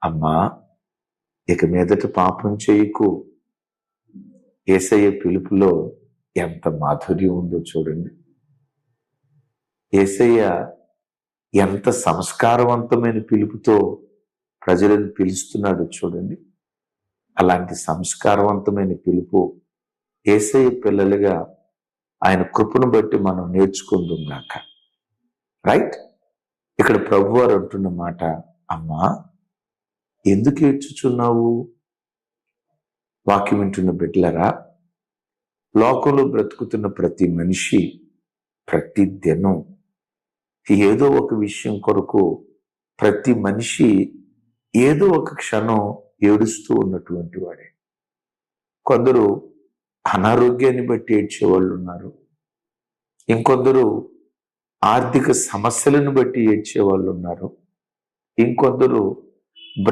అమ్మా, ఇక మీదట పాపం చేయకు. యేసయ్య పిలుపులో ఎంత మాధుర్యం ఉందో చూడండి. యేసయ్య ఎంత సంస్కారవంతమైన పిలుపుతో ప్రజలను పిలుస్తున్నాడో చూడండి. అలాంటి సంస్కారవంతమైన పిలుపు యేసయ్య పిల్లలుగా ఆయన కృపను బట్టి మనం నేర్చుకుందాం. రైట్? ఇక్కడ ప్రభువారు అంటున్న మాట, అమ్మా ఎందుకు ఏడ్చుచున్నావు? వాక్యం వింటున్న బిడ్డలారా, లోకంలో బ్రతుకుతున్న ప్రతి మనిషి ప్రతి దినం ఏదో ఒక విషయం కొరకు ప్రతి మనిషి ఏదో ఒక క్షణం ఏడుస్తూ ఉన్నటువంటి వాడే. కొందరు అనారోగ్యాన్ని బట్టి ఏడ్చేవాళ్ళు ఉన్నారు, ఇంకొందరు ఆర్థిక సమస్యలను బట్టి ఏడ్చేవాళ్ళు ఉన్నారు, ఇంకొందరు